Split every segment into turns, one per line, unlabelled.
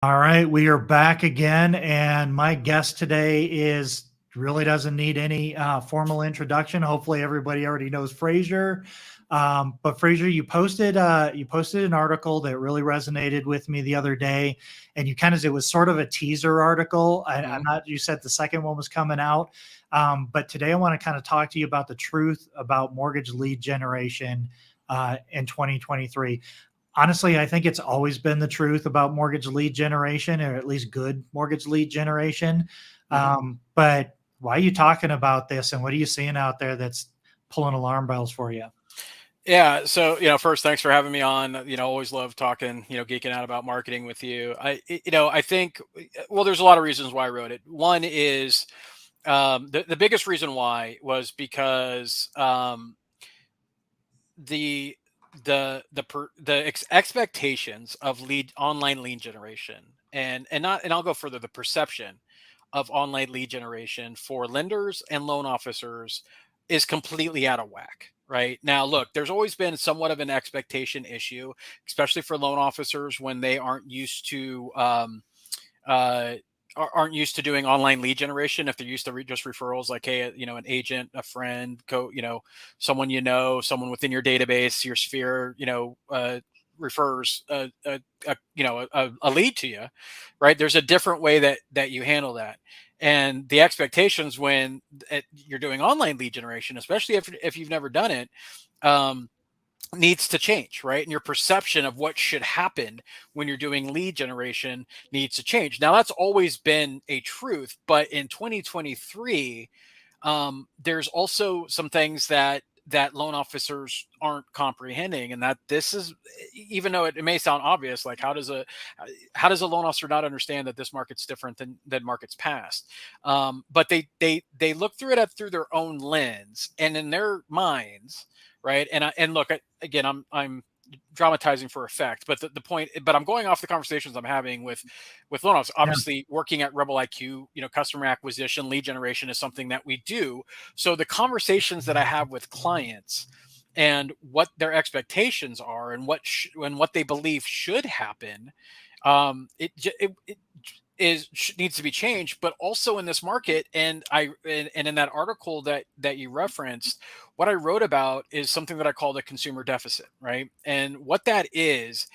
All right, we are back again, and my guest today is really doesn't need any formal introduction. Hopefully, everybody already knows Frazier. But Frazier, you posted an article that really resonated with me the other day, and it was sort of a teaser article. I'm
Mhm.
not. You said the second one was coming out, but today I want to kind of talk to you about the truth about mortgage lead generation in 2023. Honestly, I think it's always been the truth about mortgage lead generation, or at least good mortgage lead generation.
Mhm.
But why are you talking about this, and what are you seeing out there that's pulling alarm bells for you?
Yeah. So, first, thanks for having me on. Always love talking, geeking out about marketing with you. I think, well, there's a lot of reasons why I wrote it. One is the biggest reason why was because the expectations of online lead generation and I'll go further, the perception of online lead generation for lenders and loan officers is completely out of whack. Right now, look, there's always been somewhat of an expectation issue, especially for loan officers when they uh, aren't used to doing online lead generation. If they're used to just referrals, like, hey, an agent, a friend, someone, someone within your database, your sphere, refers a lead to you, right? There's a different way that you handle that, and the expectations when you're doing online lead generation, especially if you've never done it. Um, Needs to change, right? And your perception of what should happen when you're doing lead generation needs to change. Now, that's always been a truth, but in 2023, there's also some things that loan officers aren't comprehending, and that this is, even though it may sound obvious, like how does a loan officer not understand that this market's different than markets past? But they look through it through their own lens, and in their minds, right? And look, again, I'm dramatizing for effect, but the point, but I'm going off the conversations I'm having with loan officers.
Yeah,
Obviously, working at Rebel IQ, customer acquisition, lead generation is something that we do. So the conversations that I have with clients and what their expectations are and and what they believe should happen, it needs to be changed. But also in this market, and in that article that you referenced, what I wrote about is something that I call the consumer deficit, right? And what that is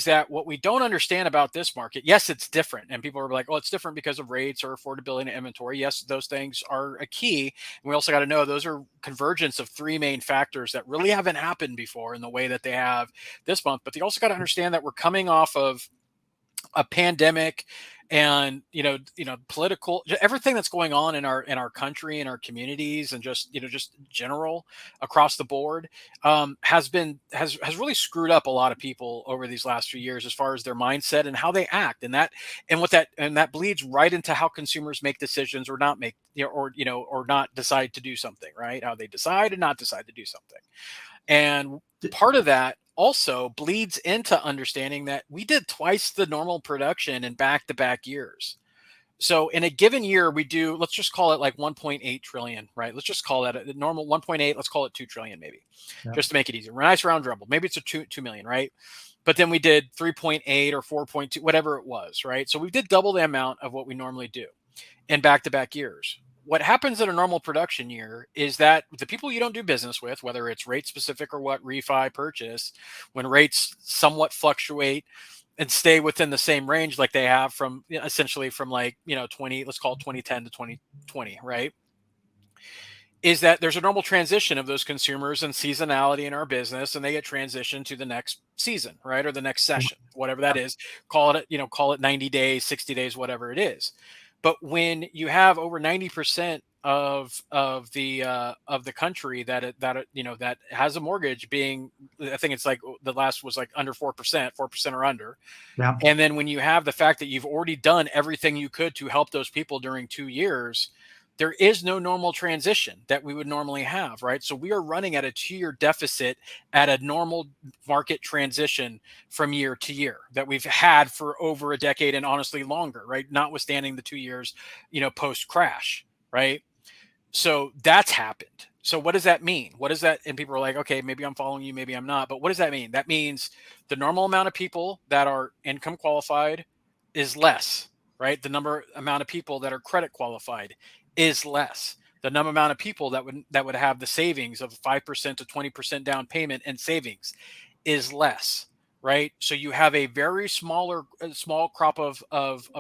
that what we don't understand about this market, yes, it's different, and people are like, oh, it's different because of rates or affordability and inventory. Yes, those things are a key, and we also got to know those are convergence of three main factors that really haven't happened before in the way that they have this month. But they also got to understand that we're coming off of a pandemic, and political, everything that's going on in our country, in our communities, and just general across the board, has really screwed up a lot of people over these last few years as far as their mindset and how they act, and that bleeds right into how consumers make decisions or not make, or not decide to do something, right? How they decide and not decide to do something. And part of that also bleeds into understanding that we did twice the normal production in back to back years. So in a given year, we do, let's just call it like 1.8 trillion, right? Let's just call that a normal 1.8. Let's call it 2 trillion, maybe,
yeah.
just to make it easier. Nice round rumble. Maybe it's a 2 million, right? But then we did 3.8 or 4.2, whatever it was, right? So we did double the amount of what we normally do in back to back years. What happens in a normal production year is that the people you don't do business with, whether it's rate specific or what, refi, purchase, when rates somewhat fluctuate and stay within the same range like they have from, essentially from, like, 20, let's call it 2010 to 2020, right? Is that there's a normal transition of those consumers and seasonality in our business, and they get transitioned to the next season, right? Or the next session, whatever that is. Call it 90 days, 60 days, whatever it is. But when you have over 90% of the country that has a mortgage being, I think it's like the last was like under 4% or under.
Yeah.
And then when you have the fact that you've already done everything you could to help those people during 2 years, there is no normal transition that we would normally have, right? So we are running at a 2 year deficit at a normal market transition from year to year that we've had for over a decade, and honestly longer, right? Notwithstanding the 2 years, post crash, right? So that's happened. So what does that mean? What does that? And people are like, okay, maybe I'm following you, maybe I'm not. But what does that mean? That means the normal amount of people that are income qualified is less, right? The amount of people that are credit qualified is less. The amount of people that would have the savings of 5% to 20% down payment and savings is less, right? So you have a very small crop of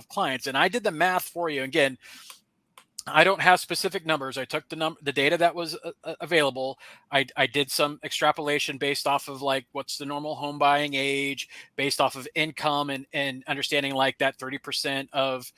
clients. And I did the math for you. Again, I don't have specific numbers. I took the data that was available. I did some extrapolation based off of like what's the normal home buying age, based off of income, and understanding like that 30% of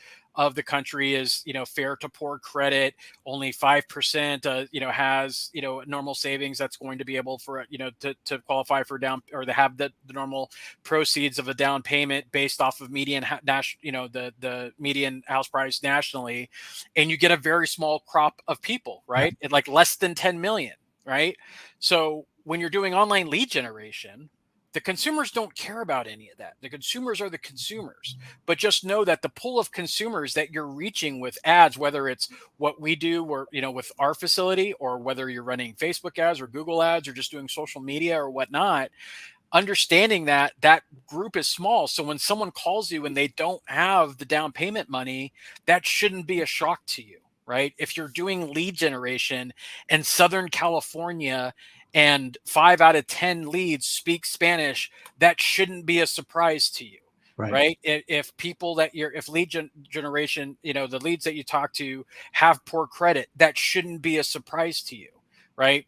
the country is, fair to poor credit. Only 5% has, normal savings that's going to be able for, to qualify for down, or to have the normal proceeds of a down payment based off of median the median house price nationally. And you get a very small crop of people,
Yeah.
right? At like less than 10 million, right? So when you're doing online lead generation, the consumers don't care about any of that. The consumers are the consumers. But just know that the pool of consumers that you're reaching with ads, whether it's what we do or, with our facility, or whether you're running Facebook ads or Google ads or just doing social media or whatnot, understanding that that group is small. So when someone calls you and they don't have the down payment money, that shouldn't be a shock to you, right? If you're doing lead generation in Southern California and 5 out of 10 leads speak Spanish, that shouldn't be a surprise to you.
Right.
Right. If people that if generation, the leads that you talk to have poor credit, that shouldn't be a surprise to you. Right.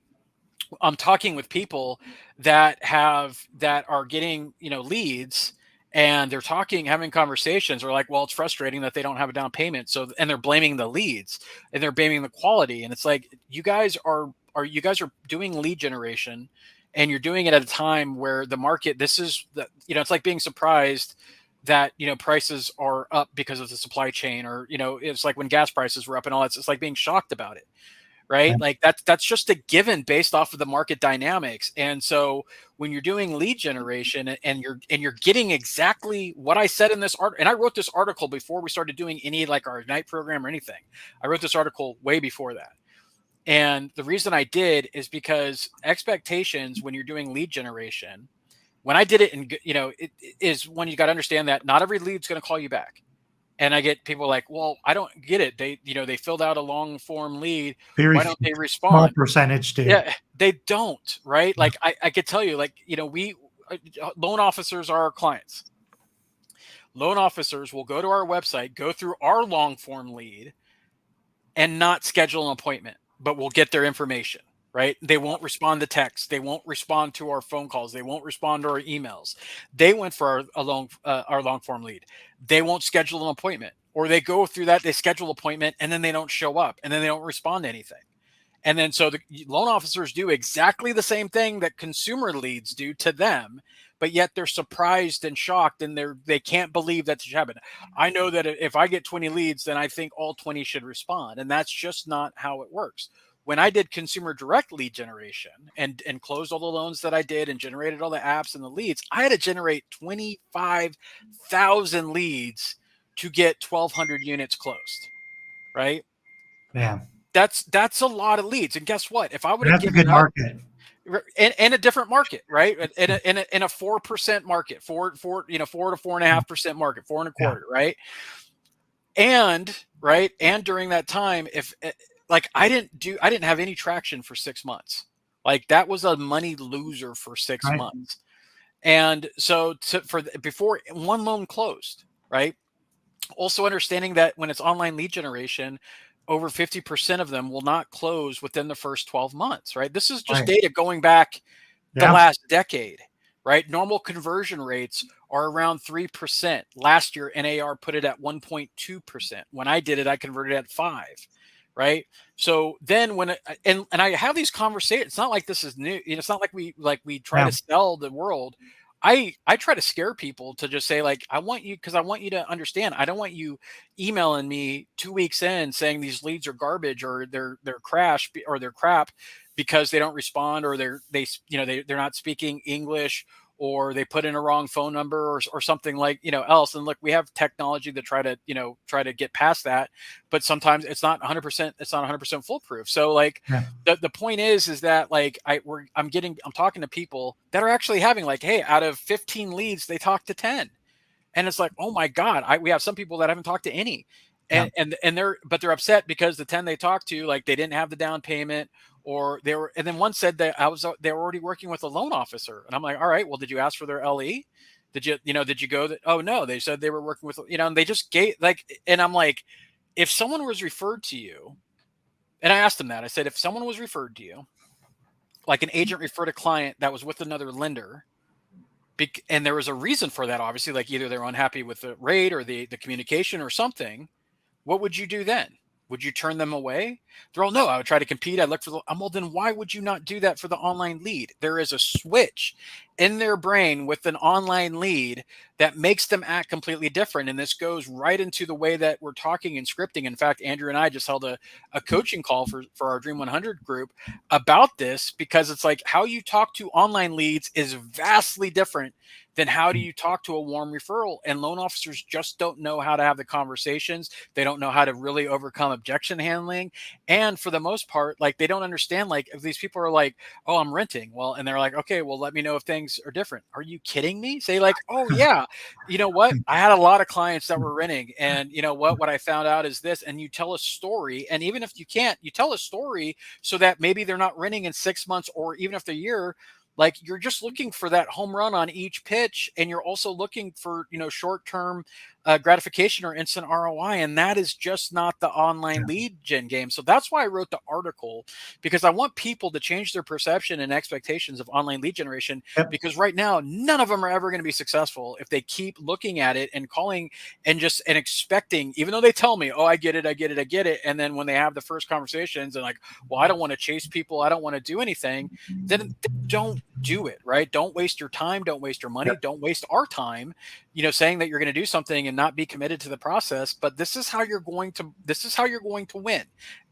I'm talking with people that are getting, leads, and they're having conversations. They're like, well, it's frustrating that they don't have a down payment. So, and they're blaming the leads and they're blaming the quality. And it's like, you guys are doing lead generation, and you're doing it at a time where the market, it's like being surprised that, prices are up because of the supply chain, or, it's like when gas prices were up and all that. It's like being shocked about it. Right. Like that's just a given based off of the market dynamics. And so when you're doing lead generation and you're getting exactly what I said in this article, and I wrote this article before we started doing any like our Ignite program or anything. I wrote this article way before that. And the reason I did is because expectations when you're doing lead generation, when I did it, and it is when you got to understand that not every lead's going to call you back. And I get people like, well, I don't get it. They filled out a long form lead.
Very
Why don't they
small
respond?
percentage do.
Yeah, they don't. Right. Like I could tell you, like, we loan officers are our clients. Loan officers will go to our website, go through our long form lead, and not schedule an appointment, but we'll get their information. Right. They won't respond to text. They won't respond to our phone calls. They won't respond to our emails. They went for our long form lead. They won't schedule an appointment, or they go through that. They schedule an appointment and then they don't show up, and then they don't respond to anything. And then so the loan officers do exactly the same thing that consumer leads do to them, but yet they're surprised and shocked, and they can't believe that should happen. I know that if I get 20 leads, then I think all 20 should respond, and that's just not how it works. When I did consumer direct lead generation and closed all the loans that I did and generated all the apps and the leads, I had to generate 25,000 leads to get 1,200 units closed. Right?
Yeah.
That's a lot of leads. And guess what? If I would have
That's a good
given up
market.
in a different market, right? In a 4% market, 4 to 4.5% market, 4.25%, right? And during that time, if like I didn't have any traction for 6 months. Like that was a money loser for 6
Right.
months. And so before one loan closed, right? Also understanding that when it's online lead generation, over 50% of them will not close within the first 12 months, right? This is just
Right.
data going back the
Yeah.
last decade, right? Normal conversion rates are around 3%. Last year, NAR put it at 1.2%. When I did it, I converted at 5, right? So then and I have these conversations, it's not like this is new. It's not like we try to sell the world. I try to scare people to just say, like, I want you to understand. I don't want you emailing me 2 weeks in saying these leads are garbage, or they're crash, or they're crap because they don't respond, or they're not speaking English, or they put in a wrong phone number, or something like, else. And look, we have technology to try to get past that, but sometimes it's not 100% foolproof. So like,
Yeah.
the point is that like I'm talking to people that are actually having like, hey, out of 15 leads, they talk to 10. And it's like, oh my God, we have some people that haven't talked to any.
Yeah.
And they're upset because the 10 they talked to, like, they didn't have the down payment, or and then one said that they were already working with a loan officer. And I'm like, all right, well, did you ask for their LE? Did you go that? Oh no, they said they were working with, and they just gave, like, and I'm like, if someone was referred to you, and I asked them that, I said, if someone was referred to you, like an agent referred a client that was with another lender, and there was a reason for that, obviously, like either they're unhappy with the rate or the communication or something, what would you do then? Would you turn them away? They're all, no, I would try to compete. I'd look for well, then why would you not do that for the online lead? There is a switch in their brain with an online lead that makes them act completely different. And this goes right into the way that we're talking and scripting. In fact, Andrew and I just held a coaching call for our Dream 100 group about this, because it's like, how you talk to online leads is vastly different than how do you talk to a warm referral. And loan officers just don't know how to have the conversations. They don't know how to really overcome objection handling. And for the most part, like, they don't understand, like, if these people are like, oh, I'm renting. Well, and they're like, okay, well, let me know if things are different. Are you kidding me? Say like, oh yeah, you know what? I had a lot of clients that were renting, and you know what I found out is this, and you tell a story. And even if you can't, you tell a story so that maybe they're not renting in 6 months, or even if they're a year. Like, you're just looking for that home run on each pitch, and you're also looking for, short-term gratification or instant ROI, and that is just not the online lead gen game. So that's why I wrote the article, because I want people to change their perception and expectations of online lead generation.
Yep.
Because right now, none of them are ever going to be successful if they keep looking at it and calling and expecting, even though they tell me, oh, I get it, and then when they have the first conversations and like, well, I don't want to chase people, I don't want to do anything, then don't do it, right? Don't waste your time. Don't waste your money.
Yep.
Don't waste our time, saying that you're going to do something and not be committed to the process. But this is how you're going to win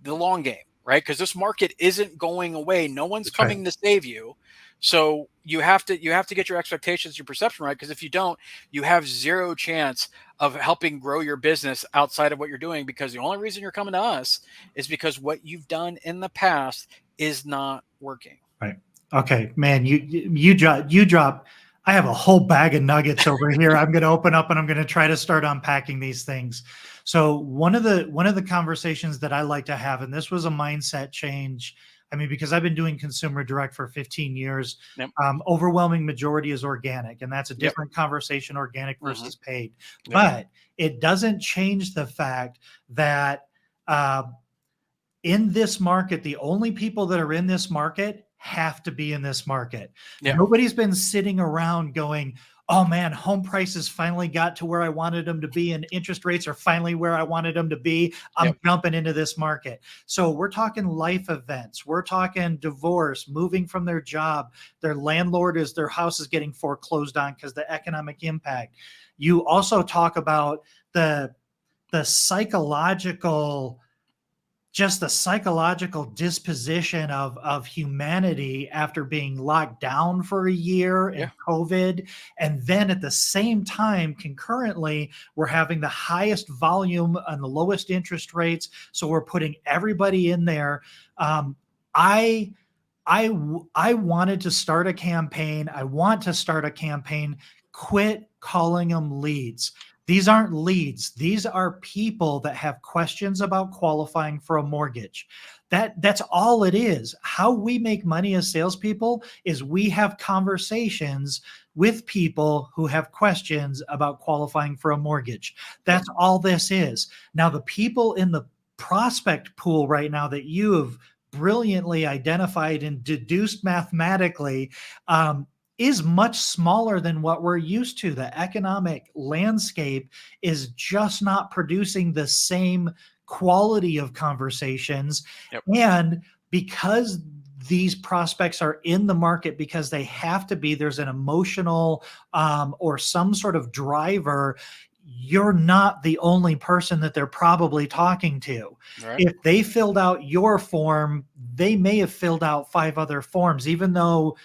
the long game, right? Because this market isn't going away. No one's coming to save you. So you have to get your expectations, your perception right. Because if you don't, you have zero chance of helping grow your business outside of what you're doing. Because the only reason you're coming to us is because what you've done in the past is not working.
Right. Okay, man, you drop. I have a whole bag of nuggets over here. I'm going to open up and I'm going to try to start unpacking these things. So one of the conversations that I like to have, and this was a mindset change. I mean, because I've been doing consumer direct for 15 years,
Yep.
Overwhelming majority is organic, and that's a different conversation, organic versus paid.
Yep.
But it doesn't change the fact that in this market, the only people that are in this market have to be in this market.
Yeah.
Nobody's been sitting around going, oh man, home prices finally got to where I wanted them to be, and interest rates are finally where I wanted them to be. I'm jumping into this market. So we're talking life events. We're talking divorce, moving from their job. Their landlord their house is getting foreclosed on because the economic impact. You also talk about the psychological disposition of humanity after being locked down for a year and COVID. And then at the same time, concurrently, we're having the highest volume and the lowest interest rates. So we're putting everybody in there. I wanted to start a campaign. I want to start a campaign. Quit calling them leads. These aren't leads. These are people that have questions about qualifying for a mortgage. That's all it is. How we make money as salespeople is we have conversations with people who have questions about qualifying for a mortgage. That's all this is. Now, the people in the prospect pool right now that you have brilliantly identified and deduced mathematically, is much smaller than what we're used to. The economic landscape is just not producing the same quality of conversations. And because these prospects are in the market because they have to be, there's an emotional or some sort of driver. You're not the only person that they're probably talking to. Right. If they filled out your form, they may have filled out 5 other forms, even though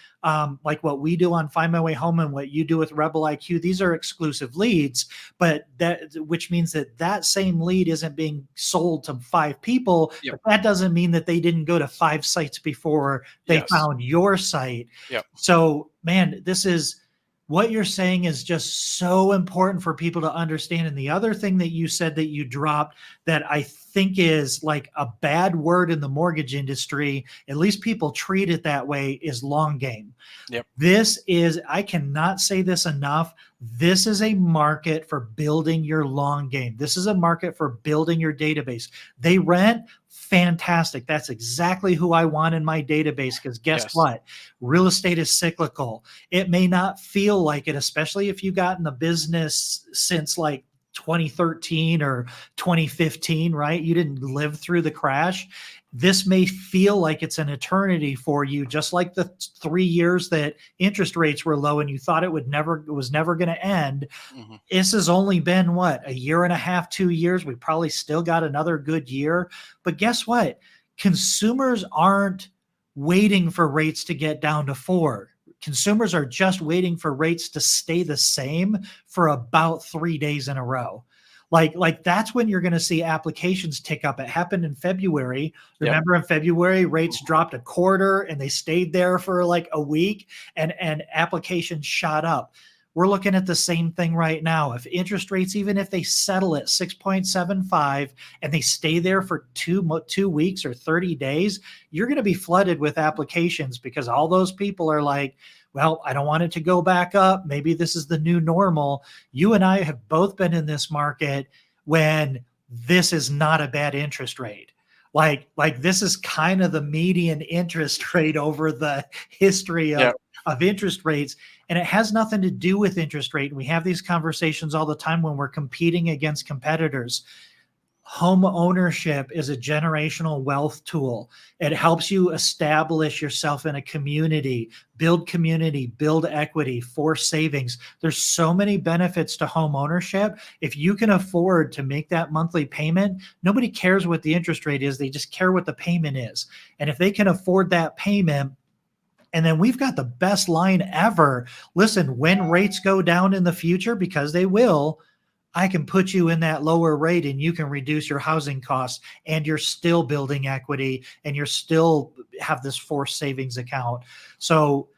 like what we do on Find My Way Home and what you do with Rebel IQ, these are exclusive leads, but which means that same lead isn't being sold to 5 people, but that doesn't mean that they didn't go to 5 sites before they found your site. So man, this is what you're saying is just so important for people to understand. And the other thing that you said that you dropped that I think is like a bad word in the mortgage industry, at least people treat it that way, is long game.
Yep.
This is, I cannot say this enough. This is a market for building your long game. This is a market for building your database. They rent, fantastic. That's exactly who I want in my database because guess
Yes.
what? Real estate is cyclical. It may not feel like it, especially if you got in the business since like 2013 or 2015, right? You didn't live through the crash. This may feel like it's an eternity for you, just like the 3 years that interest rates were low and you thought it was never going to end.
Hmm.
This has only been what, a year and a half, 2 years. We probably still got another good year. But guess what? Consumers aren't waiting for rates to get down to 4. Consumers are just waiting for rates to stay the same for about 3 days in a row. Like that's when you're going to see applications tick up. It happened in February.
Yep.
Remember in February, rates dropped a quarter and they stayed there for like a week and applications shot up. We're looking at the same thing right now. If interest rates, even if they settle at 6.75 and they stay there for 2 weeks or 30 days, you're going to be flooded with applications because all those people are like, well, I don't want it to go back up. Maybe this is the new normal. You and I have both been in this market when this is not a bad interest rate. Like this is kind of the median interest rate over the history of,
Yep.
of interest rates. And it has nothing to do with interest rate. We have these conversations all the time when we're competing against competitors. Home ownership is a generational wealth tool. It helps you establish yourself in a community, build equity, force savings. There's so many benefits to home ownership. If you can afford to make that monthly payment, nobody cares what the interest rate is. They just care what the payment is. And if they can afford that payment, and then we've got the best line ever. Listen, when rates go down in the future, because they will, I can put you in that lower rate and you can reduce your housing costs and you're still building equity and you're still have this forced savings account. So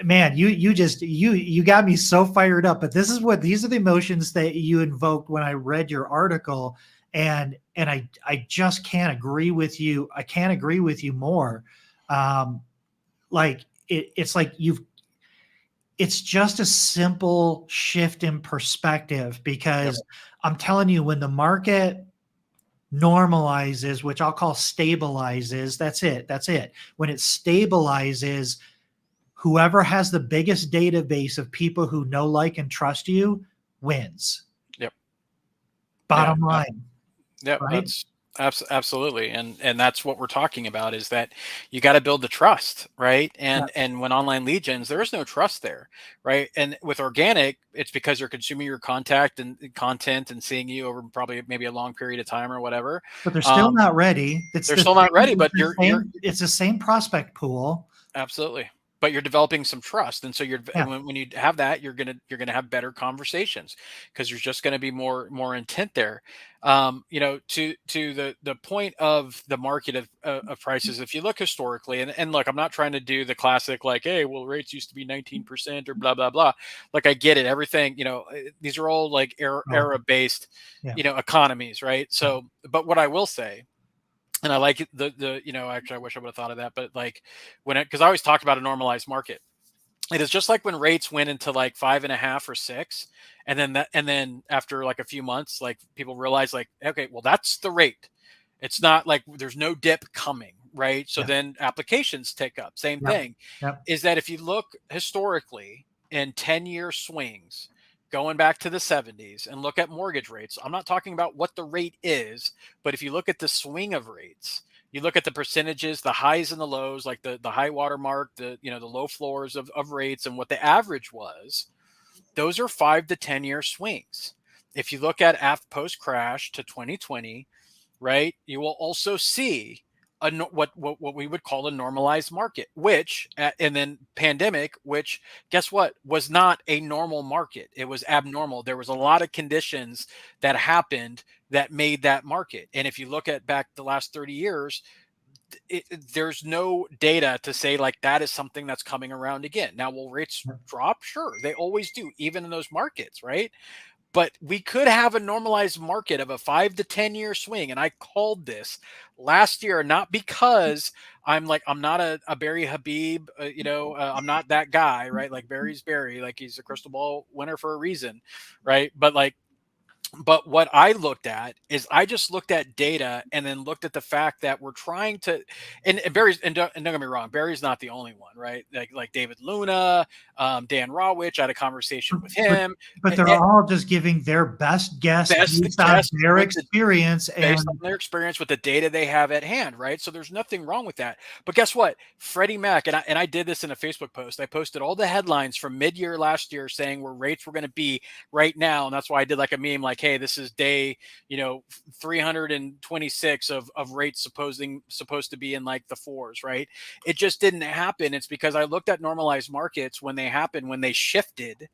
man, you got me so fired up. But these are the emotions that you invoked when I read your article. And I just can't agree with you. I can't agree with you more. Like it's like it's just a simple shift in perspective
Yep.
because I'm telling you, when the market normalizes, which I'll call stabilizes, that's it. That's it. When it stabilizes, whoever has the biggest database of people who know, like, and trust you wins.
Yep. Yeah.
Bottom line,
Yep.
right?
That's absolutely, and that's what we're talking about, is that you got to build the trust, right?
Yeah.
And when online lead gens, there is no trust there, right? And with organic, it's because they're consuming your contact and content and seeing you over probably maybe a long period of time or whatever.
But they're still
Um,
not ready.
they're still not ready, but
It's the same prospect pool.
absolutely. But you're developing some trust, and so
Yeah.
when you have that, you're gonna have better conversations because there's just gonna be more intent there. To the point of the market of prices. If you look historically, and look, I'm not trying to do the classic like, hey, well, rates used to be 19% or blah blah blah. Like I get it, everything. These are all like
Oh,
era based,
yeah.
economies, right?
Yeah.
So, but what I will say, and I like it, actually I wish I would have thought of that, but like because I always talked about a normalized market. It is just like when rates went into like 5.5 or 6, and then after like a few months, like people realize like, okay, well, that's the rate. It's not like there's no dip coming, right? So
Yeah.
then applications tick up. Same
Yep.
thing
Yep.
is that if you look historically in 10-year swings, going back to the 70s, and look at mortgage rates, I'm not talking about what the rate is, but if you look at the swing of rates, you look at the percentages, the highs and the lows, like the high water mark, the low floors of rates, and what the average was. Those are 5 to 10 year swings. If you look at post crash to 2020, right, you will also see what we would call a normalized market, which and then pandemic, which guess what, was not a normal market. It was abnormal. There was a lot of conditions that happened that made that market. And if you look at back the last 30 years, there's no data to say like that is something that's coming around again. Now, will rates drop? Sure, they always do, even in those markets, right? But we could have a normalized market of a 5 to 10 year swing. And I called this last year, not because I'm not a Barry Habib, I'm not that guy, right? Like Barry's Barry, like he's a crystal ball winner for a reason, right? But what I looked at is I just looked at data and then looked at the fact that we're trying to, and Barry's, and don't get me wrong, Barry's not the only one, right? Like David Luna, Dan Rawich, I had a conversation with
but,
him.
but they're all just giving their best guess
Best
based on
guess
their
with the
experience.
based
And
on their experience with the data they have at hand, right? So there's nothing wrong with that. But guess what? Freddie Mac, and I did this in a Facebook post. I posted all the headlines from mid-year last year saying where rates were going to be right now, and that's why I did like a meme, like, "Hey, this is day 326 of rates supposed to be in like the fours," right? It just didn't happen. It's because I looked at normalized markets when they happened, when they shifted,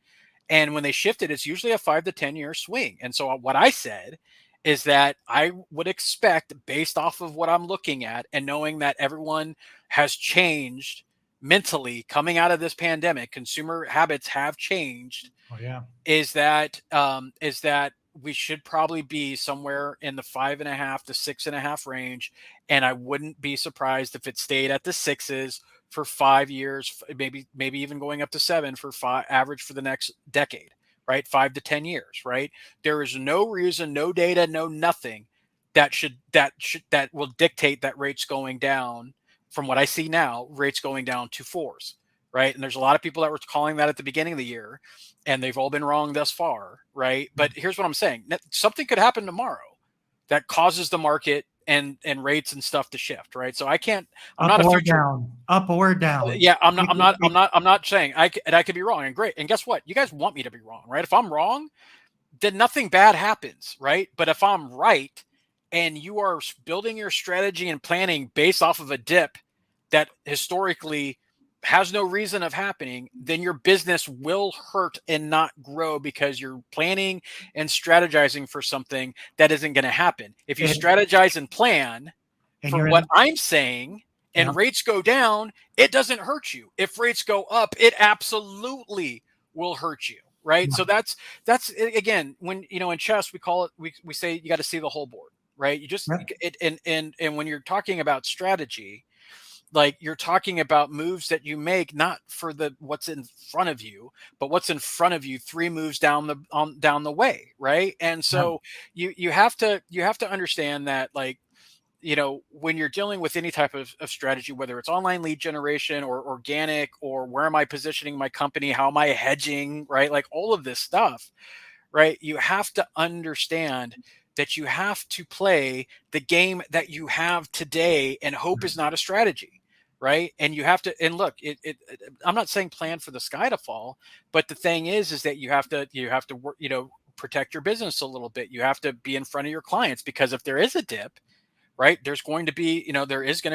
and when they shifted, it's usually a 5 to 10 year swing. And so what I said is that I would expect, based off of what I'm looking at and knowing that everyone has changed mentally coming out of this pandemic, consumer habits have changed,
oh yeah,
is that we should probably be somewhere in the 5.5 to 6.5 range, and I wouldn't be surprised if it stayed at the sixes for 5 years, maybe even going up to seven for average for the next decade, right? 5 to 10 years, right? There is no reason, no data, no nothing that will dictate that rates going down. From what I see now, rates going down to fours, right? And there's a lot of people that were calling that at the beginning of the year, and they've all been wrong thus far, right? But here's what I'm saying: something could happen tomorrow that causes the market and rates and stuff to shift, right? So I can't. I'm
up
not a
or
future.
down, up or down.
Yeah, I'm not saying I could be wrong. And great. And guess what? You guys want me to be wrong, right? If I'm wrong, then nothing bad happens, right? But if I'm right and you are building your strategy and planning based off of a dip that historically has no reason of happening, then your business will hurt and not grow because you're planning and strategizing for something that isn't going to happen. If you
And,
strategize and plan
and
for
you're
what
in,
I'm saying
yeah,
and rates go down, it doesn't hurt you. If rates go up, it absolutely will hurt you. Right.
yeah,
So that's again, when in chess we call it, we say you got to see the whole board, right? You just
yeah.
it and when you're talking about strategy, like you're talking about moves that you make not for the what's in front of you, but what's in front of you 3 moves down the way, right? And
Yeah.
so you have to understand that, like, when you're dealing with any type of strategy, whether it's online lead generation or organic, or where am I positioning my company, how am I hedging, right? Like all of this stuff, right? You have to understand that you have to play the game that you have today, and hope is not a strategy, right? And you have to, and look, I'm not saying plan for the sky to fall, but the thing is that you have to work, protect your business a little bit. You have to be in front of your clients, because if there is a dip, right, there is going to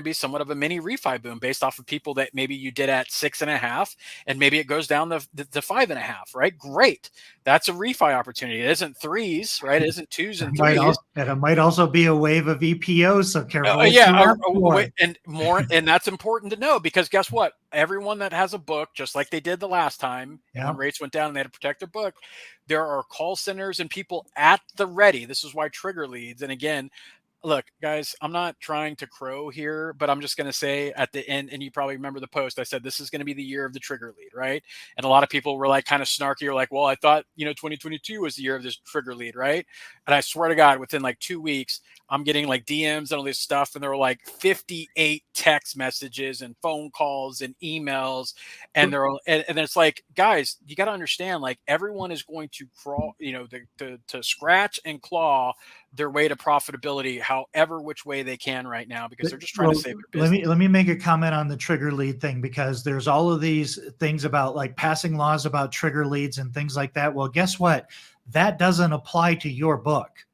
be somewhat of a mini refi boom based off of people that maybe you did at 6.5, and maybe it goes down to 5.5, right? Great. That's a refi opportunity. It isn't threes, right? It isn't twos and threes.
And it might also be a wave of EPOs. So careful what
Yeah,
you ask for.
and more, and that's important to know, because guess what? Everyone that has a book, just like they did the last time, and
Yeah.
when rates went down and they had to protect their book, there are call centers and people at the ready. This is why trigger leads. And again, look, guys, I'm not trying to crow here, but I'm just going to say at the end, and you probably remember the post, I said this is going to be the year of the trigger lead, right? And a lot of people were like kind of snarky, or like, well, I thought 2022 was the year of this trigger lead, right? And I swear to God, within like 2 weeks, I'm getting like DMs and all this stuff, and there were like 58 text messages and phone calls and emails, and and it's like, guys, you got to understand, like, everyone is going to crawl, to scratch and claw their way to profitability, however which way they can right now, because they're just trying to save their business.
Let me make a comment on the trigger lead thing, because there's all of these things about like passing laws about trigger leads and things like that. Well, guess what? That doesn't apply to your book.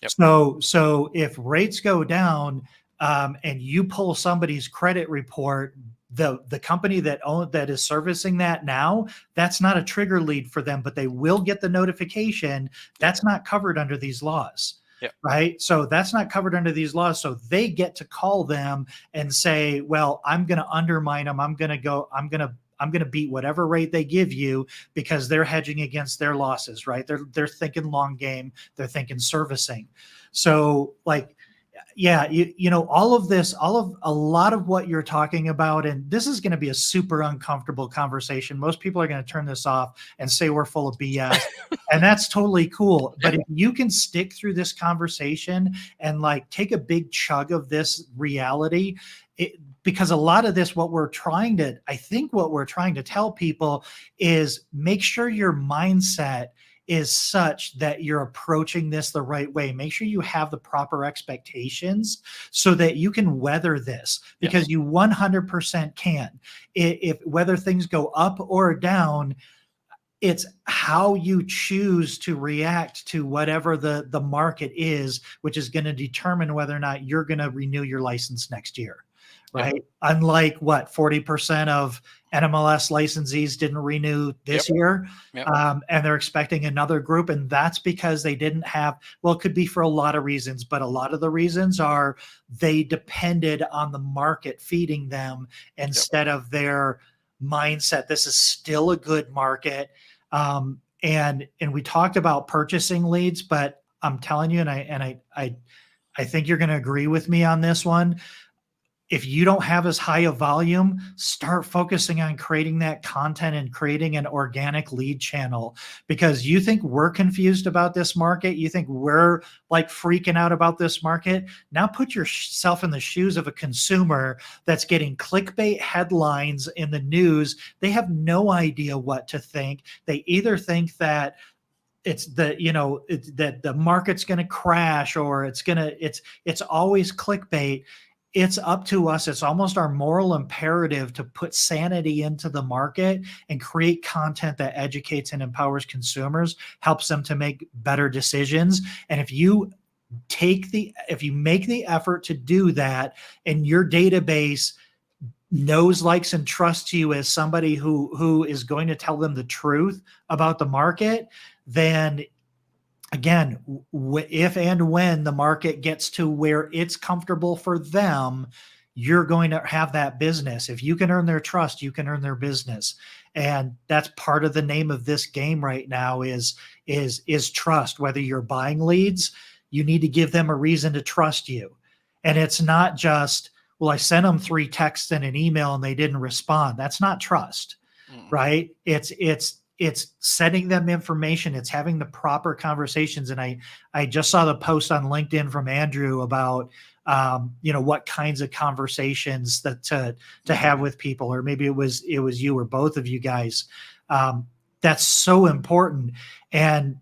Yep.
So if rates go down, and you pull somebody's credit report, the company that is servicing that now, that's not a trigger lead for them, but they will get the notification. That's not covered under these laws.
Yep.
right? So that's not covered under these laws. So they get to call them and say, well, I'm going to undermine them. I'm going to beat whatever rate they give you because they're hedging against their losses, right? They're thinking long game, they're thinking servicing. So like, yeah, you know, all of this, a lot of what you're talking about, and this is going to be a super uncomfortable conversation. Most people are going to turn this off and say we're full of BS. And that's totally cool.
Yeah.
But if you can stick through this conversation and like take a big chug of this reality, because a lot of this, I think what we're trying to tell people is make sure your mindset is such that you're approaching this the right way. Make sure you have the proper expectations so that you can weather this, because
Yes.
you 100% can. If whether things go up or down, it's how you choose to react to whatever the market is, which is going to determine whether or not you're going to renew your license next year,
Yep.
right? Unlike what 40% of NMLS licensees didn't renew
Yep.
this year,
Yep.
and they're expecting another group, and that's because they didn't have. Well, it could be for a lot of reasons, but a lot of the reasons are they depended on the market feeding them
Yep.
instead of their mindset. This is still a good market. And we talked about purchasing leads, but I'm telling you, and I think you're going to agree with me on this one. If you don't have as high a volume, start focusing on creating that content and creating an organic lead channel, because you think we're confused about this market. You think we're like freaking out about this market. Now put yourself in the shoes of a consumer that's getting clickbait headlines in the news. They have no idea what to think. They either think that that the market's going to crash, or it's always clickbait. It's up to us. It's almost our moral imperative to put sanity into the market and create content that educates and empowers consumers, helps them to make better decisions. And if you make the effort to do that, and your database knows, likes, and trusts you as somebody who is going to tell them the truth about the market, then again, if and when the market gets to where it's comfortable for them, you're going to have that business. If you can earn their trust, you can earn their business. And that's part of the name of this game right now is trust. Whether you're buying leads, you need to give them a reason to trust you. And it's not just, well, I sent them 3 texts and an email and they didn't respond. That's not trust,
Mm.
right? It's sending them information. It's having the proper conversations. And I just saw the post on LinkedIn from Andrew about what kinds of conversations that to have with people, or maybe it was you or both of you guys. That's so important. And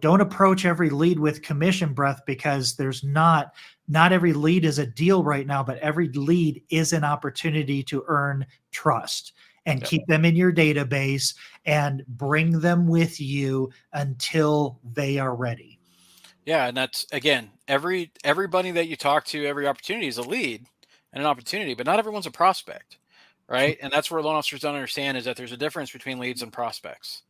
don't approach every lead with commission breath, because there's not every lead is a deal right now, but every lead is an opportunity to earn trust and
Yep.
keep them in your database and bring them with you until they are ready.
Yeah, and that's again, everybody that you talk to, every opportunity is a lead and an opportunity, but not everyone's a prospect, right? And that's where loan officers don't understand, is that there's a difference between leads and prospects.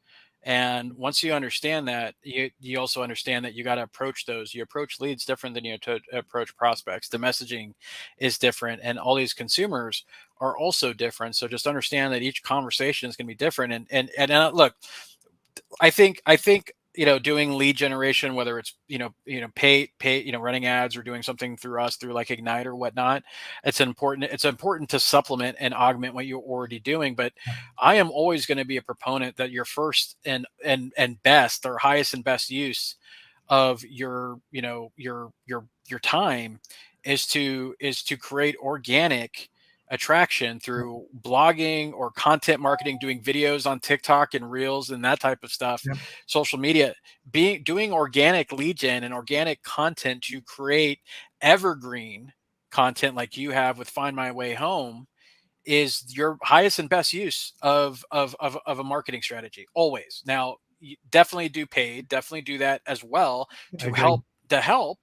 And once you understand that, you also understand that you got to approach those. You approach leads different than you to approach prospects. The messaging is different, and all these consumers are also different. So just understand that each conversation is going to be different. And look, I think doing lead generation, whether it's pay running ads or doing something through us through like Ignite or whatnot, it's important to supplement and augment what you're already doing. But I am always going to be a proponent that your first and best, or highest and best use of your time is to create organic attraction through blogging or content marketing, doing videos on TikTok and Reels and that type of stuff,
Yep.
social media, doing organic lead gen and organic content to create evergreen content like you have with Find My Way Home is your highest and best use of a marketing strategy always. Now, you definitely do paid, definitely do that as well
I
to
agree.
help,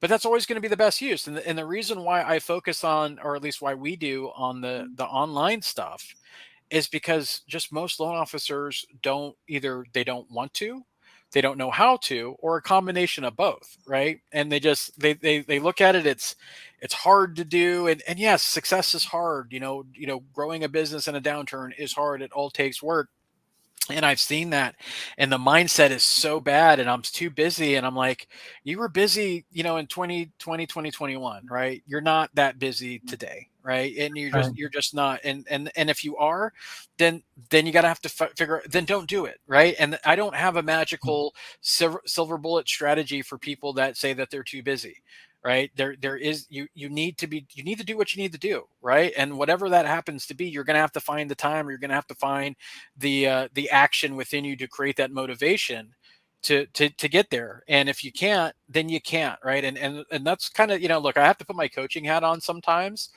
but that's always going to be the best use. And the reason why I focus on, or at least why we do on the online stuff, is because just most loan officers don't, either they don't want to, they don't know how to, or a combination of both, right? And they look at it, it's hard to do, and yes, success is hard. Growing a business in a downturn is hard. It all takes work, and I've seen that, and the mindset is so bad, and I'm too busy. And I'm like, you were busy, in 2020, 2021, right? You're not that busy today, right? And
Right.
you're just not. And if you are, then you got to have to figure, then don't do it, right? And I don't have a magical silver bullet strategy for people that say that they're too busy, right? There is, you need to do what you need to do, right? And whatever that happens to be, you're going to have to find the time, or you're going to have to find the action within you to create that motivation to get there. And if you can't, then you can't, right? And that's kind of, look, I have to put my coaching hat on sometimes,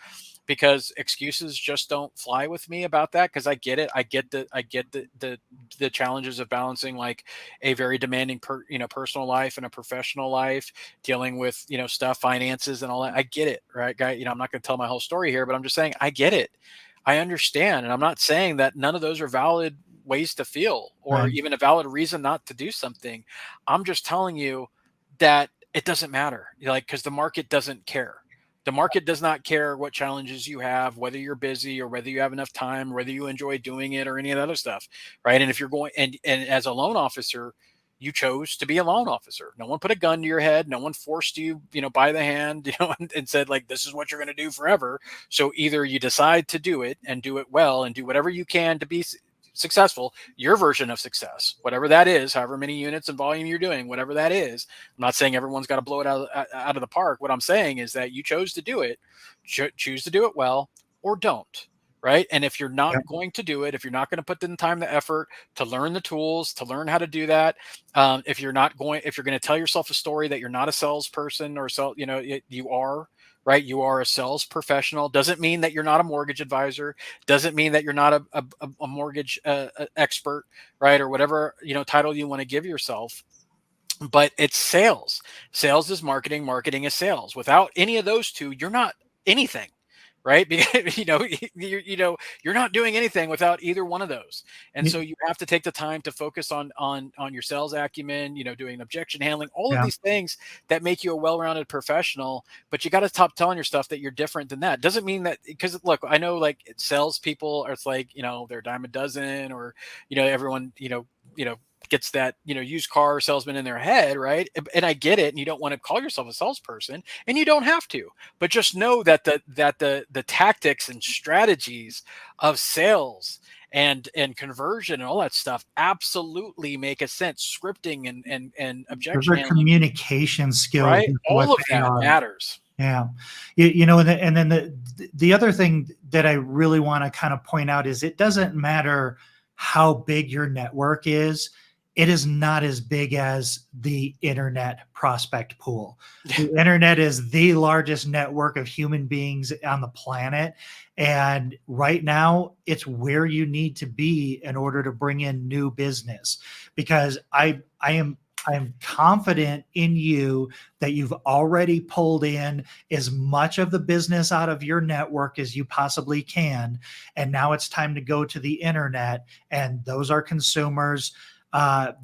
because excuses just don't fly with me about that, because I get it. I get the challenges of balancing, like, a very demanding personal life and a professional life, dealing with stuff, finances, and all that. I get it, right, guy? I'm not going to tell my whole story here, but I'm just saying I get it. I understand. And I'm not saying that none of those are valid ways to feel, or
Right.
even a valid reason not to do something. I'm just telling you that it doesn't matter, because the market doesn't care. The market does not care what challenges you have, whether you're busy or whether you have enough time, whether you enjoy doing it or any of that other stuff, right? And if you're going, and as a loan officer, you chose to be a loan officer. No one put a gun to your head. No one forced you, by the hand, and said, like, this is what you're going to do forever. So either you decide to do it and do it well and do whatever you can to be successful, your version of success, whatever that is, however many units and volume you're doing, whatever that is. I'm not saying everyone's got to blow it out of the park. What I'm saying is that you chose to do it, choose to do it well, or don't. Right. And if you're not
Yep.
going to do it, if you're not going to put in the time, the effort to learn the tools, to learn how to do that, if you're going to tell yourself a story that you're not a salesperson, or you are, right? You are a sales professional. Doesn't mean that you're not a mortgage advisor. Doesn't mean that you're not a mortgage expert, right? Or whatever, title you want to give yourself. But it's sales. Sales is marketing. Marketing is sales. Without any of those two, you're not anything, right? Because you're not doing anything without either one of those. And so you have to take the time to focus on your sales acumen, doing objection handling, all of
Yeah.
these things that make you a well-rounded professional. But you got to stop telling yourself that you're different than that. Doesn't mean that, because look, I know, like, salespeople are, it's like, they're a dime a dozen, or everyone gets that used car salesman in their head, right? And I get it, and you don't want to call yourself a salesperson, and you don't have to, but just know that the tactics and strategies of sales and conversion and all that stuff absolutely make a sense. Scripting and
Those
objection
are
handling,
communication skills
right?
is what
All of
they
that
are.
matters.
Yeah. And then the other thing that I really want to kind of point out is, it doesn't matter how big your network is. It is not as big as the internet prospect pool. The internet is the largest network of human beings on the planet. And right now, it's where you need to be in order to bring in new business. Because I am confident in you that you've already pulled in as much of the business out of your network as you possibly can. And now it's time to go to the internet. And those are consumers.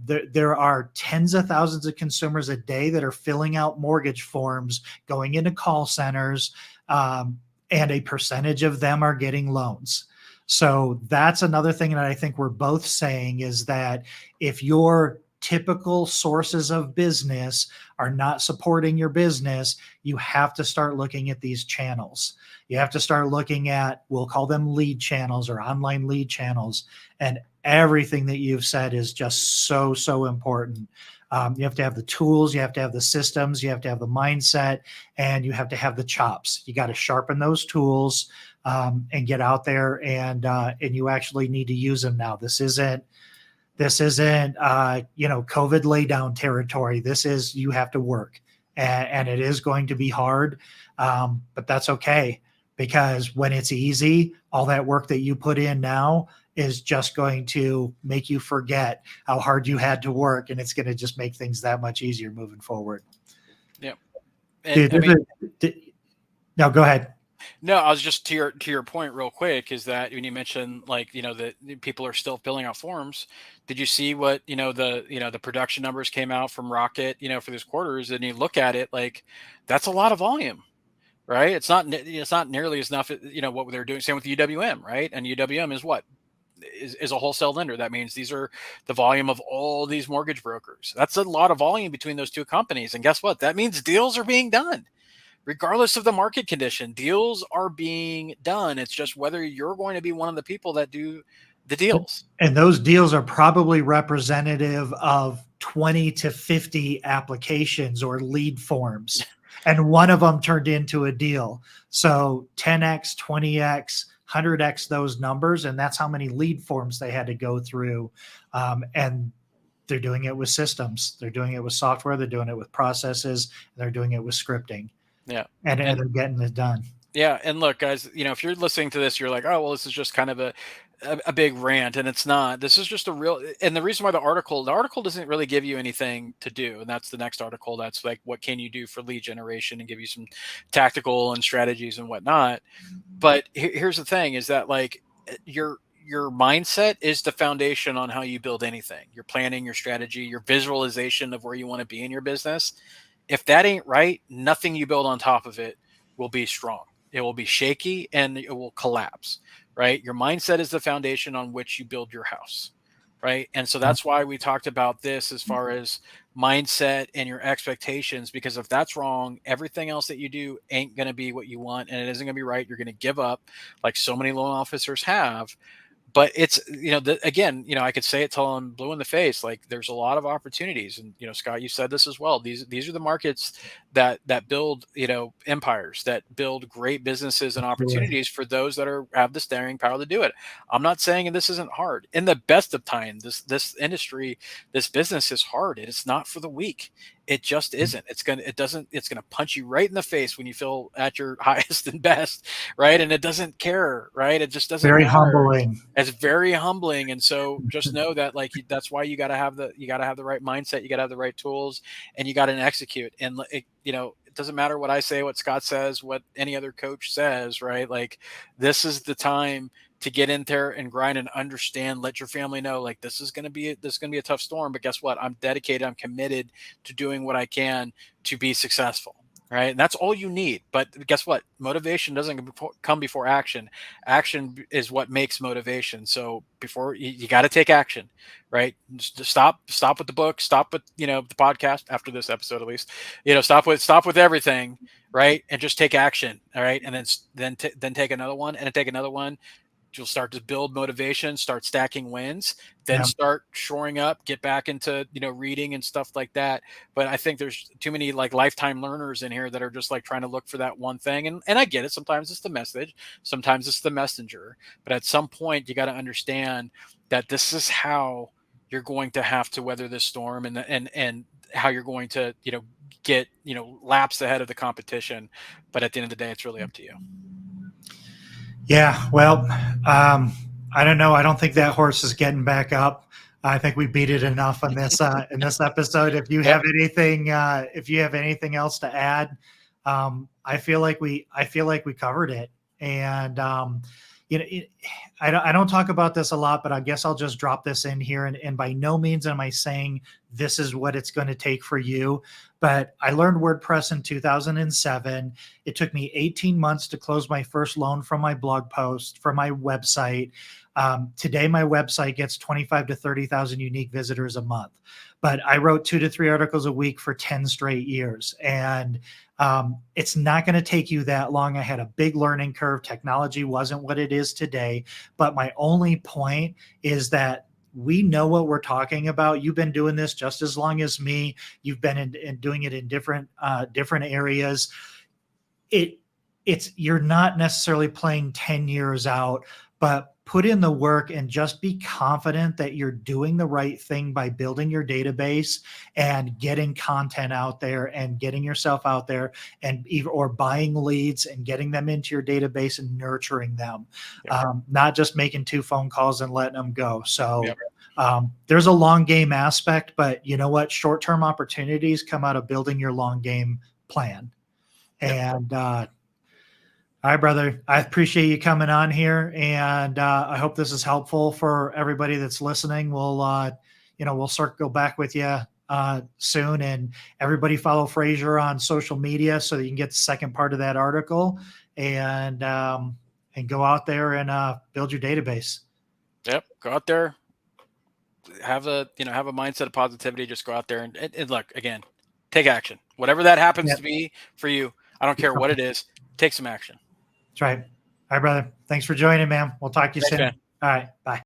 There are tens of thousands of consumers a day that are filling out mortgage forms, going into call centers, and a percentage of them are getting loans. So that's another thing that I think we're both saying, is that if your typical sources of business are not supporting your business, you have to start looking at these channels. You have to start looking at, we'll call them lead channels or online lead channels. And everything that you've said is just so important. You have to have the tools, you have to have the systems, you have to have the mindset, and you have to have the chops. You got to sharpen those tools, and get out there, and you actually need to use them now. This isn't COVID laydown territory. This is, you have to work, and it is going to be hard, but that's okay, because when it's easy, all that work that you put in now is just going to make you forget how hard you had to work, and it's going to just make things that much easier moving forward.
Yeah.
Dude,
And I mean,
no, go ahead.
No, I was just to your point real quick is that when you mentioned like, that people are still filling out forms, did you see what, the production numbers came out from Rocket, for these quarters, and you look at it like that's a lot of volume, right? It's not nearly as enough, what they're doing. Same with UWM, right? And UWM is what is a wholesale lender. That means these are the volume of all these mortgage brokers. That's a lot of volume between those two companies. And guess what? That means deals are being done regardless of the market condition. Deals are being done. It's just whether you're going to be one of the people that do the deals.
And those deals are probably representative of 20 to 50 applications or lead forms. And one of them turned into a deal. So 10x, 20x, 100x those numbers. And that's how many lead forms they had to go through. And they're doing it with systems. They're doing it with software. They're doing it with processes. They're doing it with scripting.
Yeah.
And they're getting it done.
Yeah. And look, guys, if you're listening to this, you're like, oh, well, this is just kind of a big rant, and it's not. This is just a real, and the reason why the article doesn't really give you anything to do, and that's the next article. That's like, what can you do for lead generation, and give you some tactical and strategies and whatnot. But here's the thing: is that like your mindset is the foundation on how you build anything. Your planning, your strategy, your visualization of where you want to be in your business. If that ain't right, nothing you build on top of it will be strong. It will be shaky and it will collapse, right? Your mindset is the foundation on which you build your house, right? And so that's why we talked about this as far as mindset and your expectations, because if that's wrong, everything else that you do ain't going to be what you want, and it isn't going to be right. You're going to give up, like so many loan officers have. But it's, again, I could say it till I'm blue in the face. Like, there's a lot of opportunities, and Scott, you said this as well. These are the markets that build, empires, that build great businesses and opportunities for those that have the staying power to do it. I'm not saying this isn't hard. In the best of times, this industry, this business is hard. It's not for the weak. It just isn't. It's gonna punch you right in the face when you feel at your highest and best, right? And it doesn't care, right? It just doesn't
Very
matter.
humbling.
It's very humbling. And so just know that, like, that's why you got to have the right mindset. You got to have the right tools, and you got to execute. And it doesn't matter what I say, what Scott says, what any other coach says, right? Like, this is the time to get in there and grind and understand. Let your family know, like, this is going to be a tough storm, but guess what? I'm dedicated. I'm committed to doing what I can to be successful. Right. And that's all you need. But guess what? Motivation doesn't come before action. Action is what makes motivation. So before you got to take action, right? Just stop with the book, stop with, the podcast after this episode, at least, stop with everything. Right. And just take action. All right. And then take another one, and then take another one. You'll start to build motivation, start stacking wins, then start shoring up, get back into, reading and stuff like that. But I think there's too many like lifetime learners in here that are just like trying to look for that one thing. And I get it. Sometimes it's the message, sometimes it's the messenger. But at some point you got to understand that this is how you're going to have to weather this storm, and how you're going to, get, laps ahead of the competition. But at the end of the day, it's really up to you.
Yeah, well, I don't know. I don't think that horse is getting back up. I think we beat it enough in this episode. If you have anything, else to add, I feel like we covered it. And I don't talk about this a lot, but I guess I'll just drop this in here. And by no means am I saying this is what it's going to take for you. But I learned WordPress in 2007. It took me 18 months to close my first loan from my blog post for my website. Today, my website gets 25 to 30,000 unique visitors a month. But I wrote 2 to 3 articles a week for 10 straight years. And it's not going to take you that long. I had a big learning curve. Technology wasn't what it is today. But my only point is that we know what we're talking about. You've been doing this just as long as me. You've been doing it in different areas. You're not necessarily playing 10 years out, but put in the work and just be confident that you're doing the right thing by building your database and getting content out there and getting yourself out there, or buying leads and getting them into your database and nurturing them. Not just making 2 phone calls and letting them go. So there's a long game aspect, but you know what? Short-term opportunities come out of building your long game plan. And All right, brother. I appreciate you coming on here, and I hope this is helpful for everybody that's listening. We'll circle back with you soon, and everybody follow Frazier on social media so that you can get the second part of that article, and go out there and build your database.
Yep. Go out there, have a mindset of positivity. Just go out there and look again, take action. Whatever that happens
Yep.
to be for you, I don't care what it is. Take some action.
That's right. All right, brother. Thanks for joining, man. We'll talk to you
Thanks,
soon.
man.
All right. Bye.